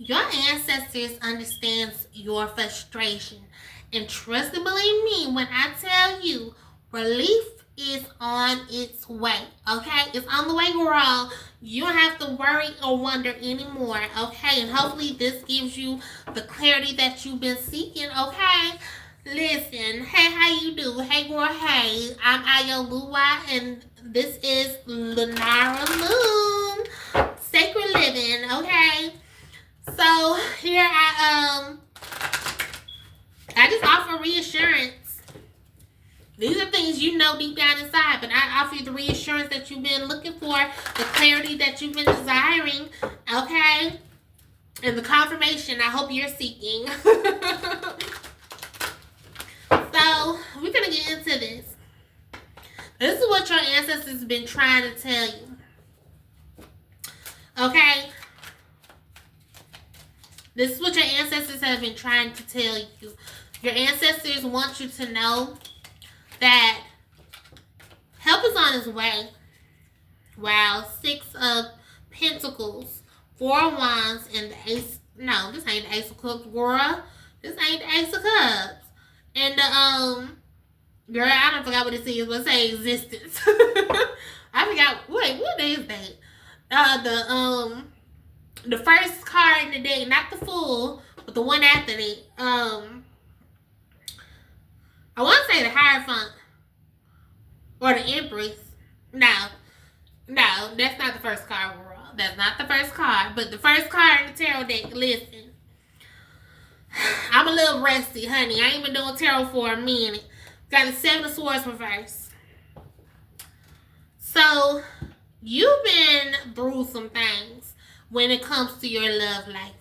Your ancestors understands your frustration. And trust and believe me when I tell you, relief is on its way. Okay? It's on the way, girl. You don't have to worry or wonder anymore. Okay? And hopefully this gives you the clarity that you've been seeking. Okay? Listen, hey, how you do? Hey, girl, hey. I'm Ayo Lua, and this is Lunara Moon. Sacred Living, okay? So here I just offer reassurance. These are things you know deep down inside, but I offer you the reassurance that you've been looking for, the clarity that you've been desiring, okay? And the confirmation I hope you're seeking. So we're gonna get into this. This is what your ancestors have been trying to tell you. Okay? This is what your ancestors have been trying to tell you. Your ancestors want you to know that help is on its way. Wow, 6 of Pentacles, 4 of Wands, and the Ace. No, this ain't the Ace of Cups, girl. This ain't the Ace of Cups. And the girl, I don't forgot what it says, but say existence. I forgot. Wait, what is that? The first card in the deck, not the full, but the one after it. I want to say the Hierophant or the Empress. No, that's not the first card, world. That's not the first card. But the first card in the tarot deck, listen. I'm a little rusty, honey. I ain't been doing tarot for a minute. Got the 7 of Swords reverse. So, you've been through some things when it comes to your love life.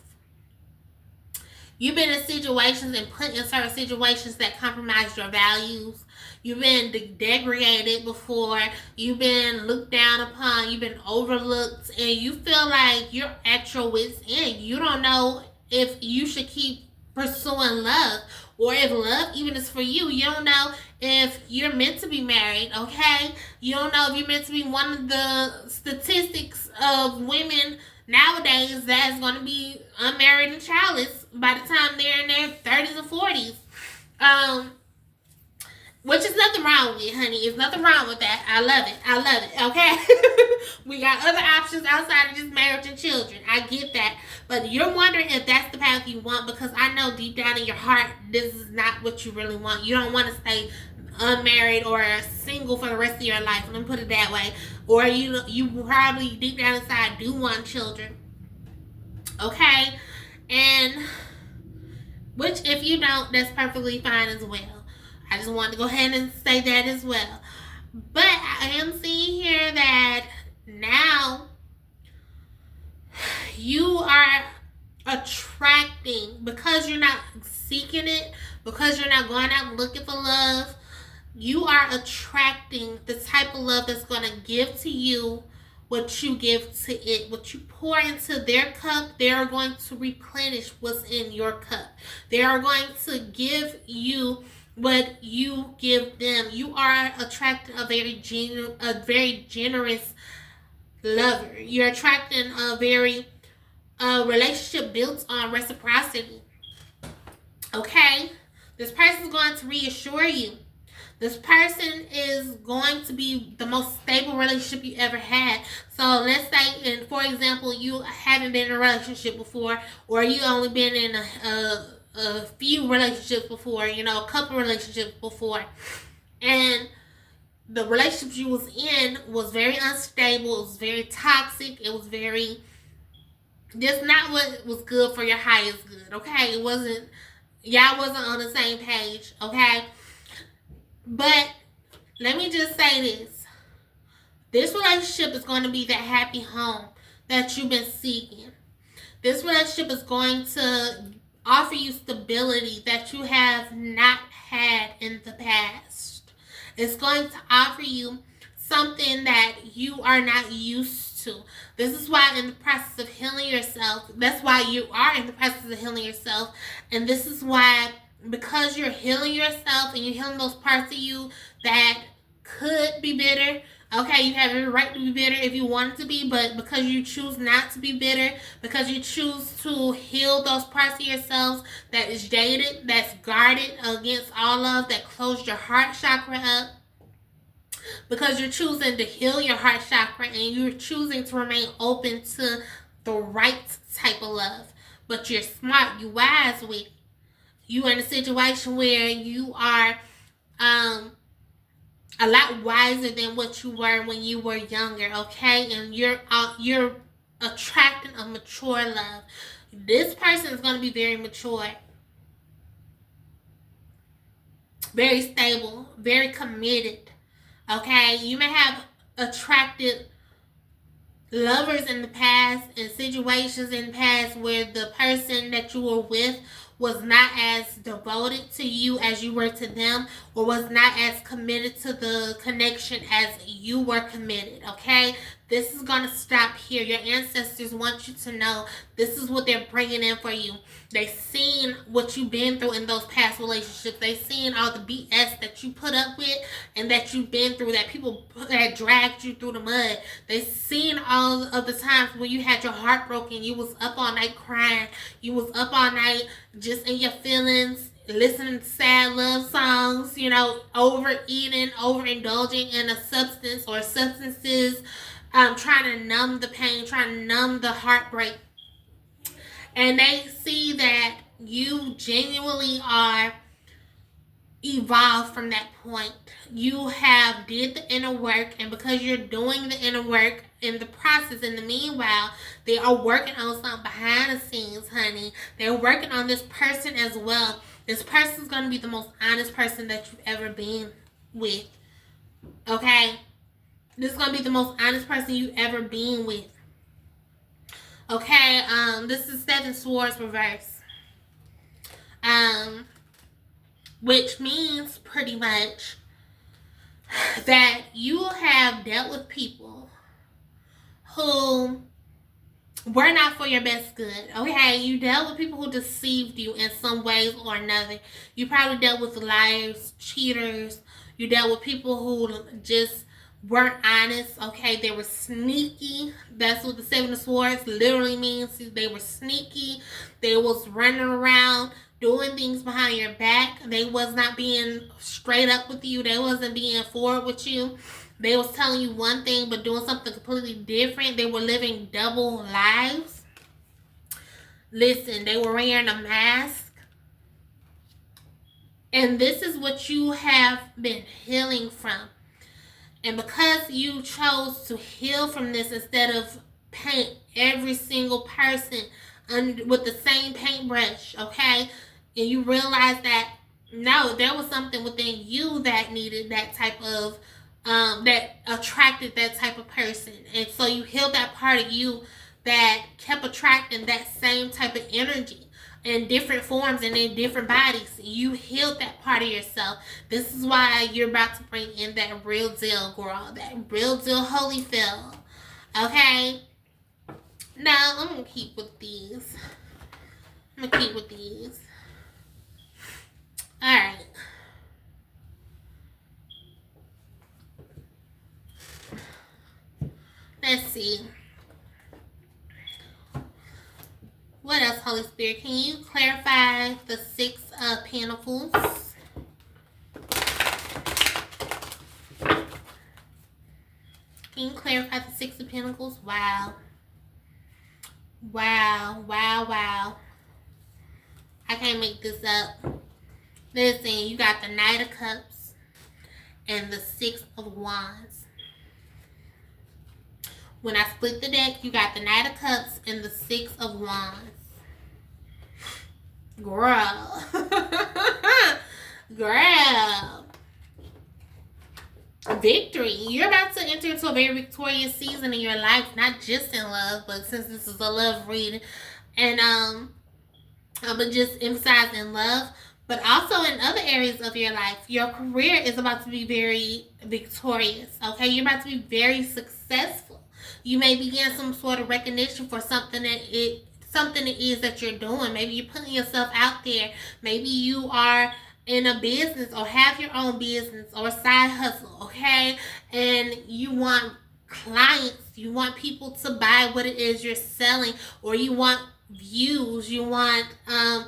You've been in situations and put in certain situations that compromise your values. You've been degraded before. You've been looked down upon. You've been overlooked. And you feel like you're at your wit's end. You don't know if you should keep pursuing love, or if love even is for you. You don't know if you're meant to be married, okay? You don't know if you're meant to be one of the statistics of women nowadays that's going to be unmarried and childless by the time they're in their 30s and 40s. Which is nothing wrong with, honey. There's nothing wrong with that. I love it, okay? We got other options outside of just marriage and children. I get that. But you're wondering if that's the path you want, because I know deep down in your heart, this is not what you really want. You don't want to stay unmarried or single for the rest of your life. Let me put it that way. Or you probably deep down inside do want children. Okay? And which if you don't, that's perfectly fine as well. I just wanted to go ahead and say that as well. But I am seeing here that now you are attracting, because you're not seeking it, because you're not going out looking for love, you are attracting the type of love that's going to give to you what you give to it. What you pour into their cup, they are going to replenish what's in your cup. They are going to give you what you give them. You are attracting a very generous lover. You're attracting a very relationship built on reciprocity. Okay? This person is going to reassure you. This person is going to be the most stable relationship you ever had. So let's say, and for example, you haven't been in a relationship before, or you only been in a few relationships before, a couple relationships before, and the relationship you was in was very unstable, it was very toxic, it was very just not what was good for your highest good, okay? Y'all wasn't on the same page, okay? But let me just say this relationship is going to be that happy home that you've been seeking. This relationship is going to offer you stability that you have not had in the past. It's going to offer you something that you are not used to. This is why in the process of healing yourself, that's why you are in the process of healing yourself. And this is why, because you're healing yourself and you're healing those parts of you that could be bitter, Okay, you have every right to be bitter if you want to be, but because you choose not to be bitter, because you choose to heal those parts of yourselves that is jaded, that's guarded against all love, that closed your heart chakra up, because you're choosing to heal your heart chakra and you're choosing to remain open to the right type of love. But you're smart, you wise with it. You are in a situation where you are a lot wiser than what you were when you were younger, okay? And you're attracting a mature love. This person is going to be very mature, very stable, very committed, okay? You may have attracted lovers in the past and situations in the past where the person that you were with was not as devoted to you as you were to them, or was not as committed to the connection as you were committed, okay? This is going to stop here. Your ancestors want you to know this is what they're bringing in for you. They've seen what you've been through in those past relationships. They've seen all the BS that you put up with and that you've been through, that people that dragged you through the mud. They've seen all of the times when you had your heart broken. You was up all night crying. You was up all night just in your feelings, listening to sad love songs, overeating, overindulging in a substance or substances, trying to numb the pain, trying to numb the heartbreak. And they see that you genuinely are evolved from that point. You have did the inner work, and because you're doing the inner work in the process, in the meanwhile, they are working on something behind the scenes, honey. They're working on this person as well. This person is going to be the most honest person that you've ever been with. Okay? This is going to be the most honest person you've ever been with. Okay? This is Seven Swords reverse. Which means pretty much that you have dealt with people who were not for your best good. Okay, you dealt with people who deceived you in some ways or another. You probably dealt with liars, cheaters. You dealt with people who just weren't honest. Okay, they were sneaky. That's what the Seven of Swords literally means. They were sneaky. They was running around doing things behind your back. They was not being straight up with you. They wasn't being forward with you. They was telling you one thing but doing something completely different. They were living double lives. Listen, they were wearing a mask. And this is what you have been healing from. And because you chose to heal from this instead of paint every single person with the same paintbrush, okay? And you realize that, no, there was something within you that needed that type of, that attracted that type of person. And so you healed that part of you that kept attracting that same type of energy in different forms and in different bodies. You healed that part of yourself. This is why you're about to bring in that real deal, girl. That real deal Holyfield. Okay? Now, I'm going to keep with these. Alright. Let's see. What else, Holy Spirit? Can you clarify the Six of Pentacles? Can you clarify the Six of Pentacles? Wow. Wow. I can't make this up. Listen, you got the Knight of Cups and the Six of Wands. When I split the deck, you got the Knight of Cups and the Six of Wands. Girl. Victory. You're about to enter into a very victorious season in your life, not just in love, but since this is a love reading, and but just emphasize in love, but also in other areas of your life. Your career is about to be very victorious. Okay, you're about to be very successful. You may begin some sort of recognition for something it is that you're doing. Maybe you're putting yourself out there. Maybe you are in a business or have your own business or side hustle, okay? And you want clients, you want people to buy what it is you're selling, or you want views, you want a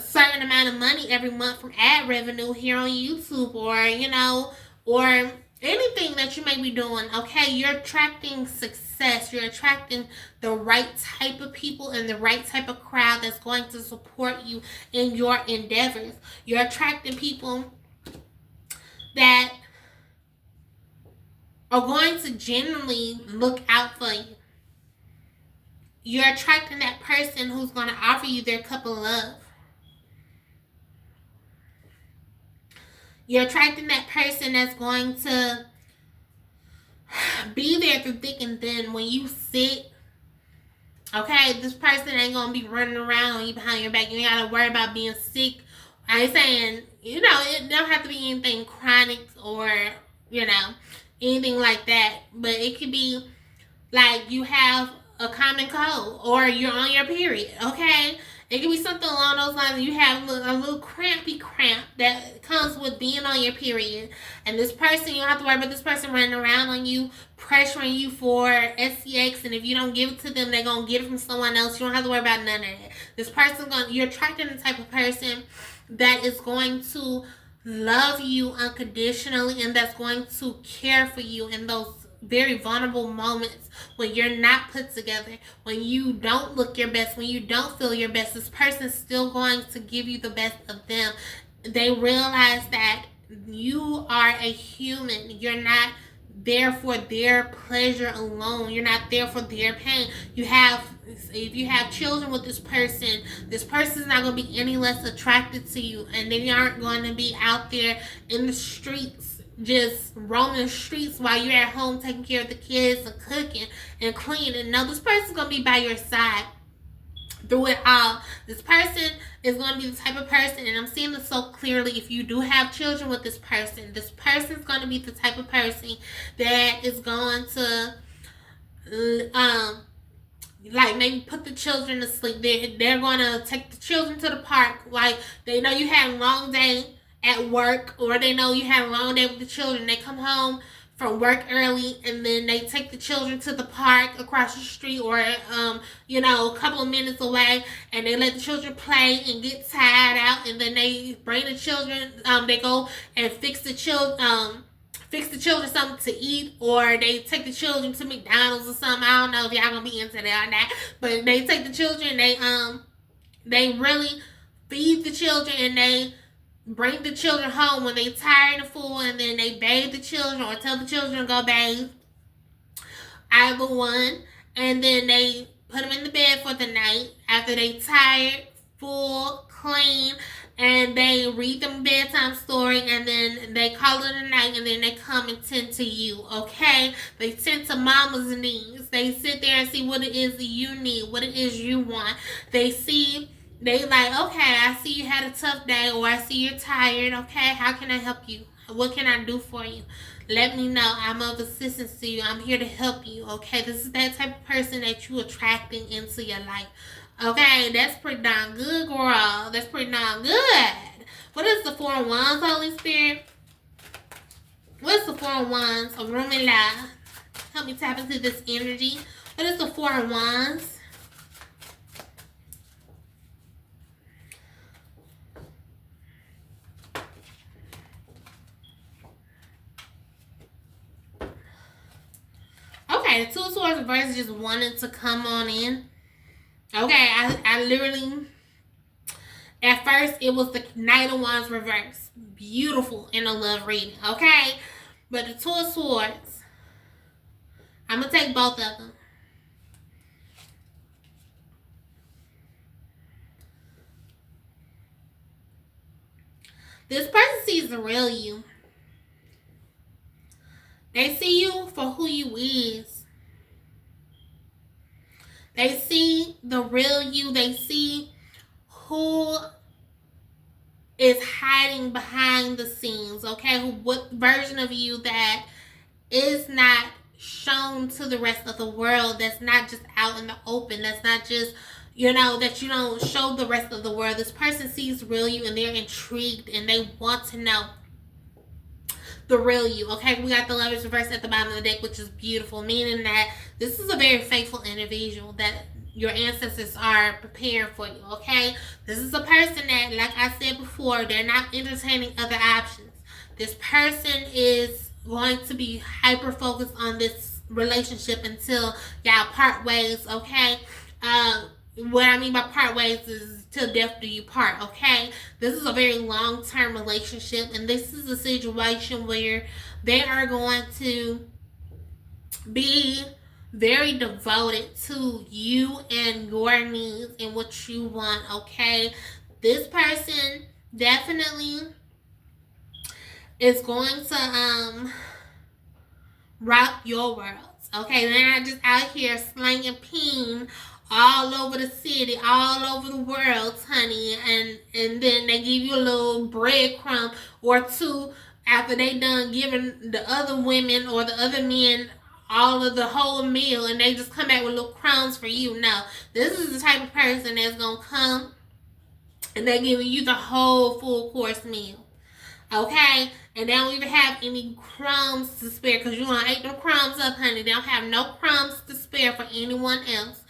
certain amount of money every month from ad revenue here on YouTube, or or anything that you may be doing, okay? You're attracting success. You're attracting the right type of people and the right type of crowd that's going to support you in your endeavors. You're attracting people that are going to genuinely look out for you. You're attracting that person who's going to offer you their cup of love. You're attracting that person that's going to be there through thick and thin when you sick. Okay, this person ain't gonna be running around on you behind your back. You ain't gotta worry about being sick. I ain't saying, it don't have to be anything chronic or, anything like that. But it could be like you have a common cold or you're on your period, okay? It could be something along those lines. You have a little crampy cramp that comes with being on your period. And this person, you don't have to worry about this person running around on you, pressuring you for SCX. And if you don't give it to them, they're going to get it from someone else. You don't have to worry about none of that. This person, you're attracting the type of person that is going to love you unconditionally and that's going to care for you in those very vulnerable moments when you're not put together, when you don't look your best, when you don't feel your best. This person's still going to give you the best of them. They realize that you are a human. You're not there for their pleasure alone. You're not there for their pain. If you have children with this person's not going to be any less attracted to you, and they aren't going to be out there in the streets just roaming the streets while you're at home taking care of the kids and cooking and cleaning. No, this person's going to be by your side through it all. This person is going to be the type of person, and I'm seeing this so clearly, if you do have children with this person's going to be the type of person that is going to like maybe put the children to sleep. They're going to take the children to the park. Like, they know you had a long day at work, or they know you had a long day with the children. They come home from work early, and then they take the children to the park across the street, or a couple of minutes away, and they let the children play and get tired out, and then they bring the children. They go and fix the children something to eat, or they take the children to McDonald's or something. I don't know if y'all gonna be into that or not, but they take the children. They really feed the children, and they bring the children home when they tired and full, and then they bathe the children or tell the children to go bathe, either one, and then they put them in the bed for the night after they tired, full, clean, and they read them a bedtime story, and then they call it a night, and then they come and tend to you, okay? They tend to mama's needs. They sit there and see what it is that you need, what it is you want. They like, okay, I see you had a tough day, or I see you're tired. Okay, how can I help you? What can I do for you? Let me know. I'm of assistance to you. I'm here to help you. Okay, this is that type of person that you're attracting into your life. Okay, that's pretty darn good, girl. That's pretty darn good. What is the Four of Wands, Holy Spirit? What's the Four of Wands of Lume? Help me tap into this energy. What is the Four of Wands? Okay, the Two of Swords reverse just wanted to come on in. Okay, I literally, at first it was the Knight of Wands reverse. Beautiful in a love reading, okay? But the Two of Swords, I'm going to take both of them. This person sees the real you. They see you for who you is. They see the real you. They see who is hiding behind the scenes, okay? What version of you that is not shown to the rest of the world, that's not just out in the open, that's not just, that you don't show the rest of the world. This person sees real you and they're intrigued and they want to know the real you. Okay, we got the Lovers reverse at the bottom of the deck, which is beautiful, meaning that this is a very faithful individual that your ancestors are preparing for you. Okay, this is a person that, like I said before, they're not entertaining other options. This person is going to be hyper focused on this relationship until y'all part ways. Okay, what I mean by part ways is till death do you part. Okay, this is a very long term relationship, and this is a situation where they are going to be very devoted to you and your needs and what you want. Okay, this person definitely is going to rock your world. Okay, they're not just out here slanging peen all over the city, all over the world, honey, and then they give you a little breadcrumb or two after they done giving the other women or the other men all of the whole meal, and they just come back with little crumbs for you. No, this is the type of person that's gonna come and they're giving you the whole full course meal. Okay? And they don't even have any crumbs to spare because you don't ate them crumbs up, honey. They don't have no crumbs to spare for anyone else.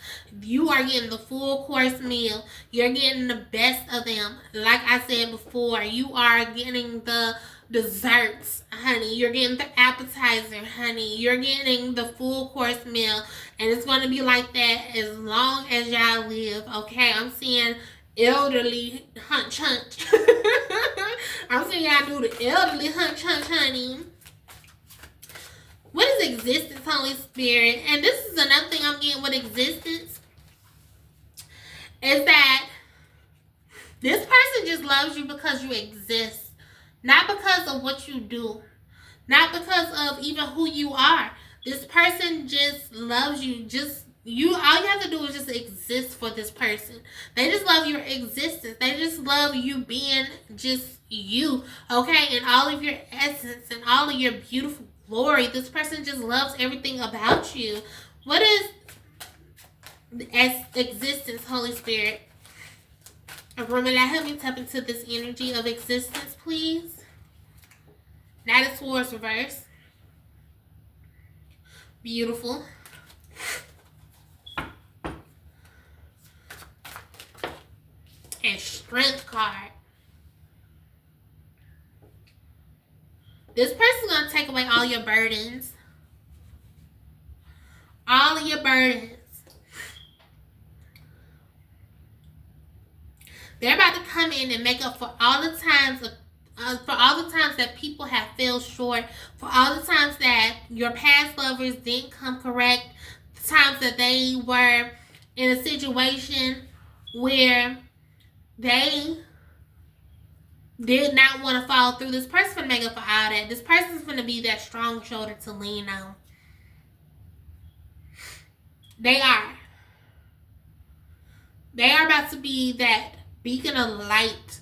You are getting the full course meal. You're getting the best of them. Like I said before, you are getting the desserts, honey. You're getting the appetizer, honey. You're getting the full course meal. And it's going to be like that as long as y'all live. Okay? I'm seeing elderly hunch. I'm seeing y'all do the elderly hunch, honey. What is existence, Holy Spirit? And this is another thing I'm getting with existence. Is that this person just loves you because you exist. Not because of what you do. Not because of even who you are. This person just loves you. All you have to do is just exist for this person. They just love your existence. They just love you being just you, okay? And all of your essence and all of your beautiful glory. This person just loves everything about you. What is existence, Holy Spirit? Remember that, help me tap into this energy of existence, please. That is Swords reverse. Beautiful. And Strength card. This person's going to take away all your burdens. All of your burdens. They're about to come in and make up for all the times that people have fell short, for all the times that your past lovers didn't come correct, the times that they were in a situation where they did not want to follow through. This person's going to make up for all that. This person's going to be that strong shoulder to lean on. They are. They are about to be that beacon of light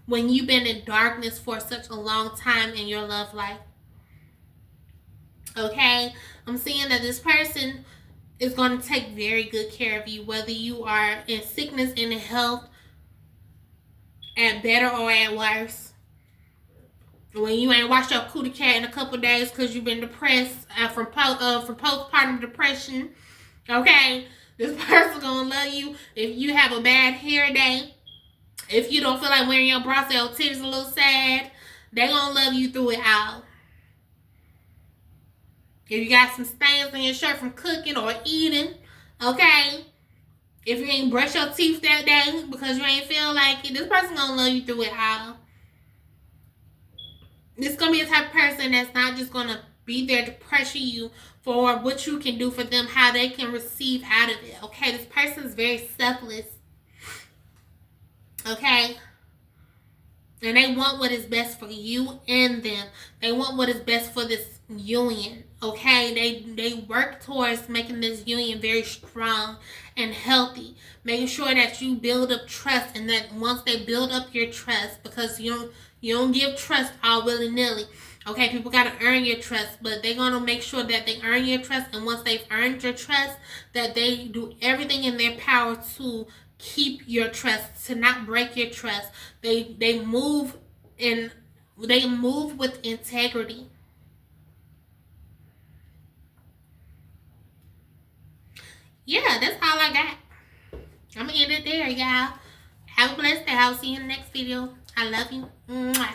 when you've been in darkness for such a long time in your love life. Okay? I'm seeing that this person is going to take very good care of you, whether you are in sickness and in health, at better or at worse. When you ain't washed your cootie cat in a couple days because you've been depressed from postpartum depression. Okay? This person's going to love you if you have a bad hair day. If you don't feel like wearing your bra, so your titties a little sad, they going to love you through it all. If you got some stains on your shirt from cooking or eating, okay? If you ain't brush your teeth that day because you ain't feel like it, this person going to love you through it all. This going to be the type of person that's not just going to be there to pressure you for what you can do for them, how they can receive out of it, okay? This person is very selfless, okay? And they want what is best for you and them. They want what is best for this union, okay? They work towards making this union very strong and healthy, making sure that you build up trust, and that once they build up your trust, because you don't give trust all willy-nilly. Okay, people got to earn your trust, but they're going to make sure that they earn your trust. And once they've earned your trust, that they do everything in their power to keep your trust, to not break your trust. They move in, they move with integrity. Yeah, that's all I got. I'm going to end it there, y'all. Have a blessed day. I'll see you in the next video. I love you. Mwah.